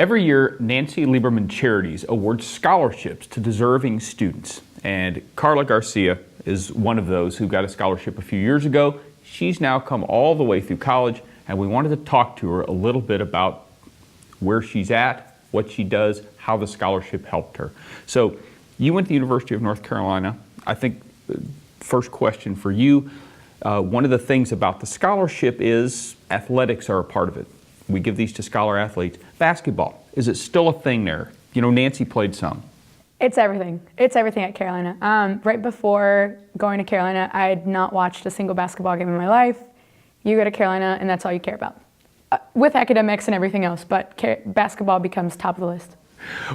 Every year, Nancy Lieberman Charities awards scholarships to deserving students. And Karla Garcia is one of those who got a scholarship a few years ago. She's now come all the way through college, and we wanted to talk to her a little bit about where she's at, what she does, how the scholarship helped her. So you went to the University of North Carolina. I think first question for you, one of the things about the scholarship is athletics are a part of it. We give these to scholar athletes. Basketball, is it still a thing there? You know, Nancy played some. It's everything. It's everything at Carolina. Right before going to Carolina, I had not watched a single basketball game in my life. You go to Carolina and that's all you care about. With academics and everything else, but basketball becomes top of the list.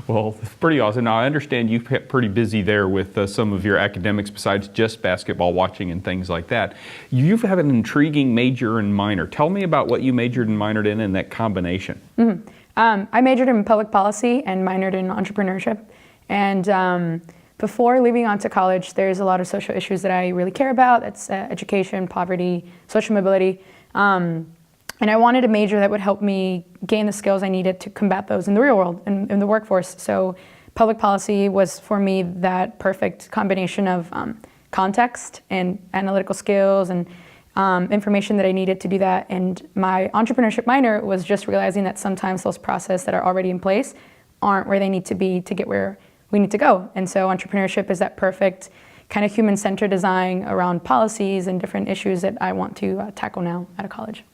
Well, it's pretty awesome. Now, I understand you've kept pretty busy there with some of your academics besides just basketball watching and things like that. You have an intriguing major and minor. Tell me about what you majored and minored in and that combination. Mm-hmm. I majored in public policy and minored in entrepreneurship. And before leaving on to college, there's a lot of social issues that I really care about. That's education, poverty, social mobility. And I wanted a major that would help me gain the skills I needed to combat those in the real world, in the workforce. So public policy was for me that perfect combination of context and analytical skills and information that I needed to do that. And my entrepreneurship minor was just realizing that sometimes those processes that are already in place aren't where they need to be to get where we need to go. And so entrepreneurship is that perfect kind of human-centered design around policies and different issues that I want to tackle now out of college.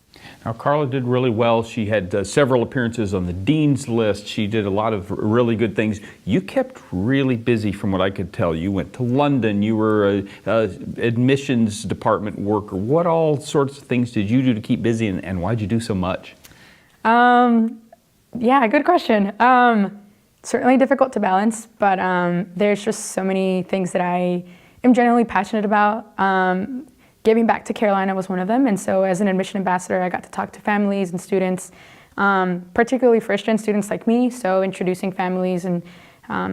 Now, Karla did really well. She had several appearances on the dean's list. She did a lot of really good things. You kept really busy from what I could tell. You went to London. You were an admissions department worker. What all sorts of things did you do to keep busy, and why'd you do so much? Yeah, good question. Certainly difficult to balance, but there's just so many things that I am generally passionate about. Giving back to Carolina was one of them, and so as an admission ambassador, I got to talk to families and students, particularly first-gen students like me, so introducing families and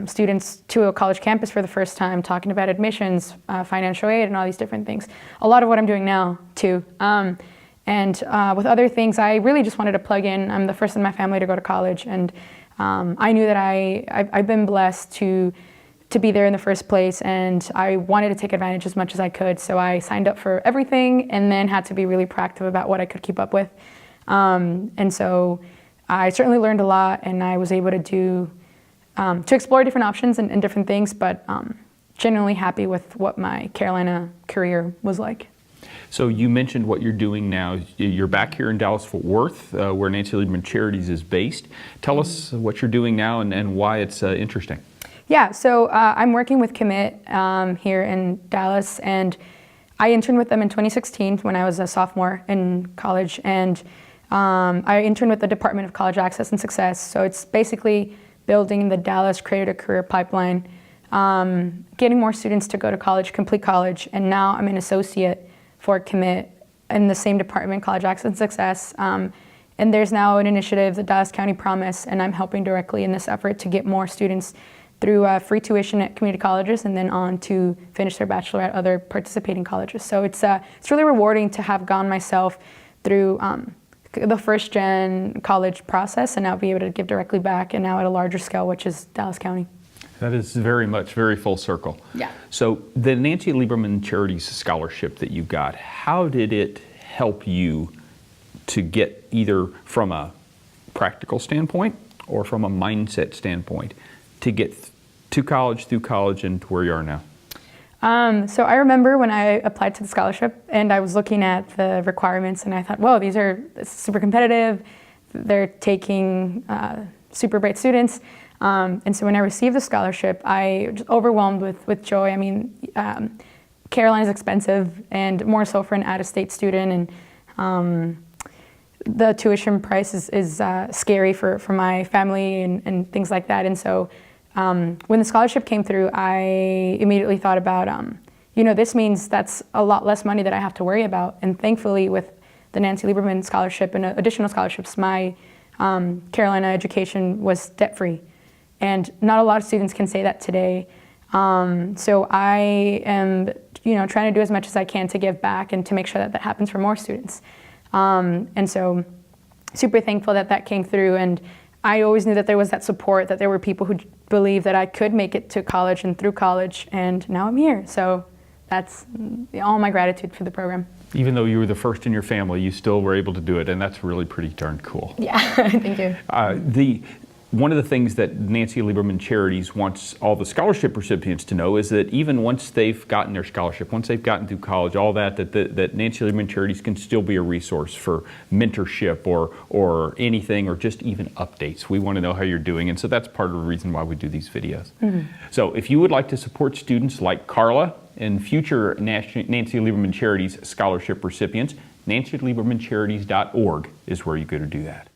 students to a college campus for the first time, talking about admissions, financial aid, and all these different things. A lot of what I'm doing now, too. And with other things, I really just wanted to plug in. I'm the first in my family to go to college, and I knew that I've been blessed to be there in the first place, and I wanted to take advantage as much as I could. So I signed up for everything and then had to be really proactive about what I could keep up with. And so I certainly learned a lot, and I was able to explore different options and different things, but genuinely happy with what my Carolina career was like. So you mentioned what you're doing now. You're back here in Dallas-Fort Worth, where Nancy Lieberman Charities is based. Tell us what you're doing now and why it's interesting. Yeah, so I'm working with Commit here in Dallas, and I interned with them in 2016 when I was a sophomore in college, and I interned with the Department of College Access and Success. So it's basically building the Dallas Creator Career Pipeline, getting more students to go to college, complete college, and now I'm an associate for Commit in the same department, College Access and Success. And there's now an initiative, the Dallas County Promise, and I'm helping directly in this effort to get more students through free tuition at community colleges and then on to finish their bachelor at other participating colleges. So it's really rewarding to have gone myself through the first gen college process and now be able to give directly back, and now at a larger scale, which is Dallas County. That is very full circle. Yeah. So the Nancy Lieberman Charities scholarship that you got, how did it help you to get either from a practical standpoint or from a mindset standpoint to get to college, through college, and to where you are now? So I remember when I applied to the scholarship and I was looking at the requirements and I thought, whoa, these are super competitive. They're taking super bright students. And so when I received the scholarship, I was just overwhelmed with joy. I mean, Carolina's expensive, and more so for an out-of-state student, and the tuition price is scary for my family and things like that. And so when the scholarship came through, I immediately thought about, this means that's a lot less money that I have to worry about. And thankfully, with the Nancy Lieberman scholarship and additional scholarships, my Carolina education was debt-free. And not a lot of students can say that today. So I am, trying to do as much as I can to give back and to make sure that that happens for more students. And so super thankful that that came through. And I always knew that there was that support, that there were people who believed that I could make it to college and through college, and now I'm here. So that's all my gratitude for the program. Even though you were the first in your family, you still were able to do it, and that's really pretty darn cool. Yeah, thank you. One of the things that Nancy Lieberman Charities wants all the scholarship recipients to know is that even once they've gotten their scholarship, once they've gotten through college, all that Nancy Lieberman Charities can still be a resource for mentorship or anything, or just even updates. We want to know how you're doing, and so that's part of the reason why we do these videos. Mm-hmm. So if you would like to support students like Karla and future Nancy Lieberman Charities scholarship recipients, nancyliebermancharities.org is where you go to do that.